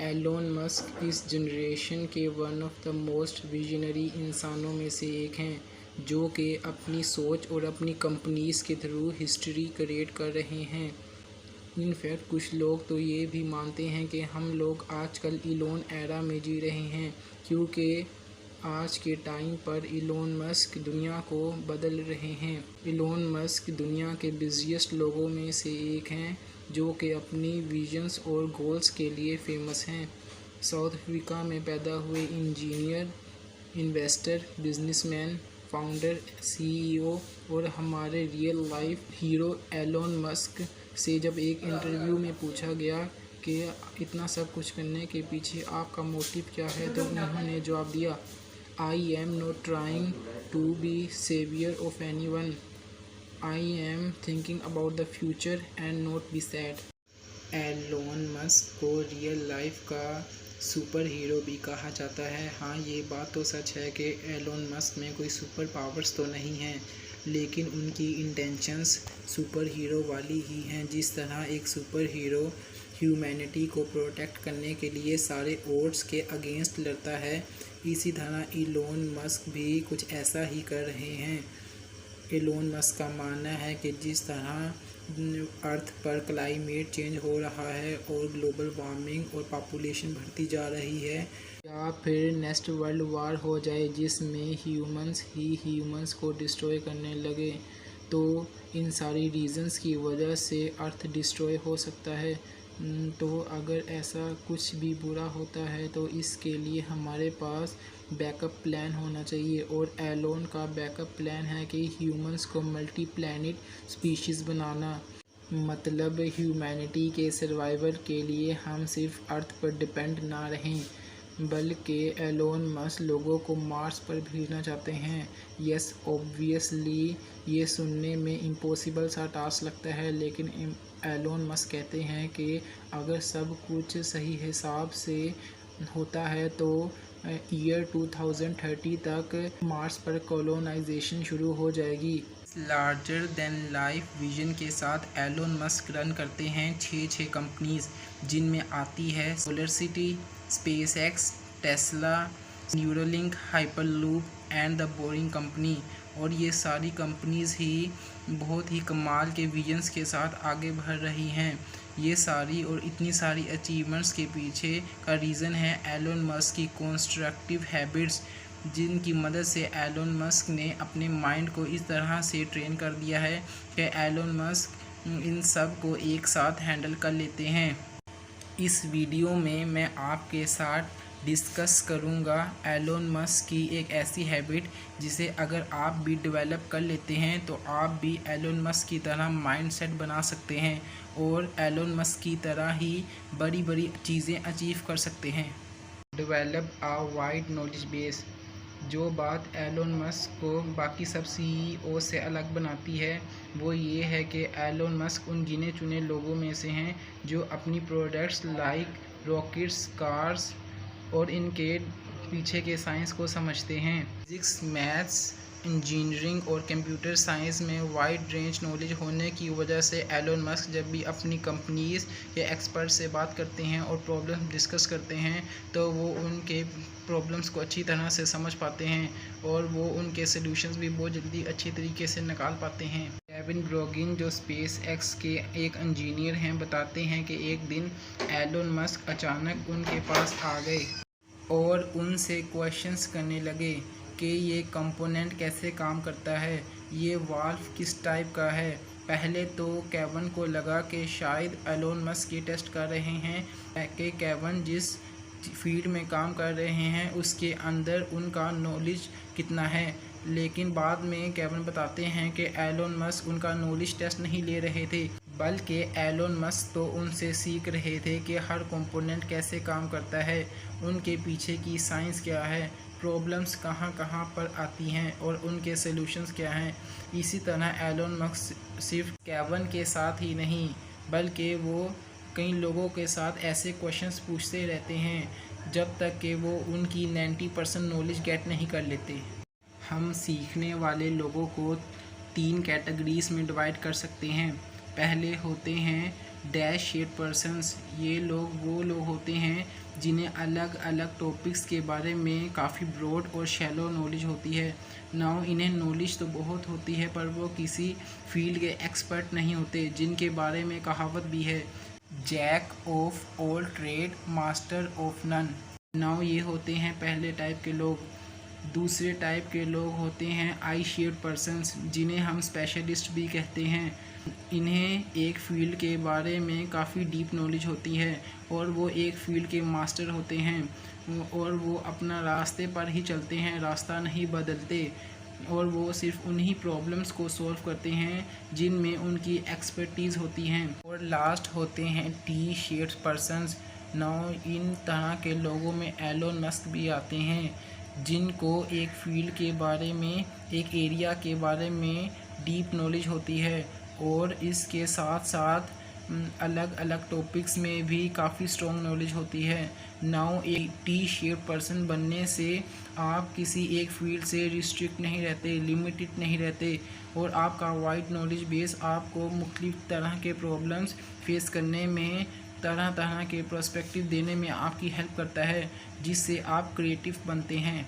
Elon Musk इस generation के one of the most visionary इंसानों में से एक हैं, जो कि अपनी सोच और अपनी कंपनीज़ के थ्रू हिस्ट्री क्रिएट कर रहे हैं। इनफैक्ट कुछ लोग तो ये भी मानते हैं कि हम लोग आजकल इलोन एरा में जी रहे हैं, क्योंकि आज के टाइम पर इलोन मस्क दुनिया को बदल रहे हैं। इलोन मस्क दुनिया के बिज़ीएस्ट लोगों में से एक हैं, जो कि अपनी विजन्स और गोल्स के लिए फेमस हैं। साउथ अफ्रीका में पैदा हुए engineer, investor, businessman, founder, CEO और हमारे real life hero Elon Musk से जब एक इंटरव्यू में पूछा गया कि इतना सब कुछ करने के पीछे आपका मोटिव क्या है, तो उन्होंने जवाब दिया, I am not trying to be saviour of anyone, I am thinking about the future and not be sad. Elon Musk को रियल लाइफ का सुपर हीरो भी कहा जाता है। हाँ, ये बात तो सच है कि एलोन मस्क में कोई सुपर पावर्स तो नहीं हैं, लेकिन उनकी इंटेंशंस सुपर हीरो वाली ही हैं। जिस तरह एक सुपर हीरो ह्यूमैनिटी को प्रोटेक्ट करने के लिए सारे ओड्स के अगेंस्ट लड़ता है, इसी तरह इलोन मस्क भी कुछ ऐसा ही कर रहे हैं। एलोन मस्क का मानना है कि जिस तरह अर्थ पर क्लाइमेट चेंज हो रहा है और ग्लोबल वार्मिंग और पॉपुलेशन बढ़ती जा रही है, या फिर नेक्स्ट वर्ल्ड वार हो जाए जिसमें ह्यूमंस ही ह्यूमंस को डिस्ट्रॉय करने लगे, तो इन सारी रीजंस की वजह से अर्थ डिस्ट्रॉय हो सकता है। तो अगर ऐसा कुछ भी बुरा होता है तो इसके लिए हमारे पास बैकअप प्लान होना चाहिए, और एलोन का बैकअप प्लान है कि ह्यूमंस को मल्टी प्लैनेट स्पीशीज़ बनाना। मतलब ह्यूमैनिटी के सर्वाइवल के लिए हम सिर्फ अर्थ पर डिपेंड ना रहें, बल्कि एलोन मस्क लोगों को मार्स पर भेजना चाहते हैं। यस, ऑब्वियसली ये सुनने में इम्पॉसिबल सा टास्क लगता है, लेकिन एलोन मस्क कहते हैं कि अगर सब कुछ सही हिसाब से होता है तो ईयर 2030 तक मार्स पर कॉलोनाइजेशन शुरू हो जाएगी। लार्जर देन लाइफ विजन के साथ एलोन मस्क रन करते हैं छः कंपनीज, जिनमें आती है SolarCity, SpaceX, Tesla, Neuralink, hyperloop and the boring company. और ये सारी कंपनीज ही बहुत ही कमाल के विजन्स के साथ आगे बढ़ रही हैं। ये सारी और इतनी सारी अचीवमेंट्स के पीछे का रीज़न है एलोन मस्क की कंस्ट्रक्टिव हैबिट्स, जिनकी मदद से एलोन मस्क ने अपने माइंड को इस तरह से ट्रेन कर दिया है कि एलोन मस्क इन सब को एक साथ हैंडल कर लेते हैं। इस वीडियो में मैं आपके साथ डिस्कस करूंगा एलोन मस्क की एक ऐसी हैबिट जिसे अगर आप भी डेवलप कर लेते हैं तो आप भी एलोन मस्क की तरह माइंडसेट बना सकते हैं और एलोन मस्क की तरह ही बड़ी बड़ी चीज़ें अचीव कर सकते हैं। डेवलप आ वाइड नॉलेज बेस। जो बात एलोन मस्क को बाकी सब सीईओ से अलग बनाती है वो ये है कि एलोन मस्क उन गिने चुने लोगों में से हैं जो अपनी प्रोडक्ट्स लाइक रॉकेट्स, कार्स और इनके पीछे के साइंस को समझते हैं। फिजिक्स, मैथ्स, इंजीनियरिंग और कंप्यूटर साइंस में वाइड रेंज नॉलेज होने की वजह से एलोन मस्क जब भी अपनी कंपनीज़ के एक्सपर्ट से बात करते हैं और प्रॉब्लम डिस्कस करते हैं तो वो उनके प्रॉब्लम्स को अच्छी तरह से समझ पाते हैं और वो उनके सलूशंस भी बहुत जल्दी अच्छी तरीके से निकाल पाते हैं। केविन ग्रोगिन जो स्पेस एक्स के एक इंजीनियर हैं बताते हैं कि एक दिन एलोन मस्क अचानक उनके पास आ गए और उनसे क्वेश्चंस करने लगे कि ये कंपोनेंट कैसे काम करता है, ये वाल्व किस टाइप का है। पहले तो केविन को लगा कि शायद एलोन मस्क ये टेस्ट कर रहे हैं कि केविन जिस फील्ड में काम कर रहे हैं उसके अंदर उनका नॉलेज कितना है, लेकिन बाद में केविन बताते हैं कि एलोन मस्क उनका नॉलेज टेस्ट नहीं ले रहे थे, बल्कि एलोन मस्क तो उनसे सीख रहे थे कि हर कंपोनेंट कैसे काम करता है, उनके पीछे की साइंस क्या है, प्रॉब्लम्स कहाँ कहाँ पर आती हैं और उनके सॉल्यूशंस क्या हैं। इसी तरह एलोन मस्क सिर्फ केविन के साथ ही नहीं बल्कि वो कई लोगों के साथ ऐसे क्वेश्चंस पूछते रहते हैं जब तक कि वो उनकी 90% नॉलेज गेट नहीं कर लेते। हम सीखने वाले लोगों को 3 कैटेगरीज में डिवाइड कर सकते हैं। पहले होते हैं डैश शेड पर्सन्स, ये लोग वो लोग होते हैं जिन्हें अलग अलग टॉपिक्स के बारे में काफ़ी ब्रॉड और शैलो नॉलेज होती है। नाउ इन्हें नॉलेज तो बहुत होती है पर वो किसी फील्ड के एक्सपर्ट नहीं होते, जिनके बारे में कहावत भी है, jack of all trade master of none. Now ये होते हैं पहले टाइप के लोग। दूसरे टाइप के लोग होते हैं आई शेड पर्सन्स, जिन्हें हम स्पेशलिस्ट भी कहते हैं। इन्हें एक फ़ील्ड के बारे में काफ़ी डीप नॉलेज होती है और वो एक फ़ील्ड के मास्टर होते हैं और वो अपना रास्ते पर ही चलते हैं, रास्ता नहीं बदलते, और वो सिर्फ उन्हीं प्रॉब्लम्स को सॉल्व करते हैं जिनमें उनकी एक्सपर्टीज़ होती हैं। और लास्ट होते हैं टी शेड पर्सन्स। नाउ इन तरह के लोगों में एलोन मस्क भी आते हैं, जिनको एक फील्ड के बारे में, एक एरिया के बारे में डीप नॉलेज होती है और इसके साथ साथ अलग अलग टॉपिक्स में भी काफ़ी स्ट्रॉन्ग नॉलेज होती है। नाउ एक टी शेप पर्सन बनने से आप किसी एक फील्ड से रिस्ट्रिक्ट नहीं रहते, लिमिटेड नहीं रहते, और आपका वाइड नॉलेज बेस आपको मुख्तलिफ तरह के प्रॉब्लम्स फेस करने में, तरह तरह के पर्सपेक्टिव देने में आपकी हेल्प करता है, जिससे आप क्रिएटिव बनते हैं।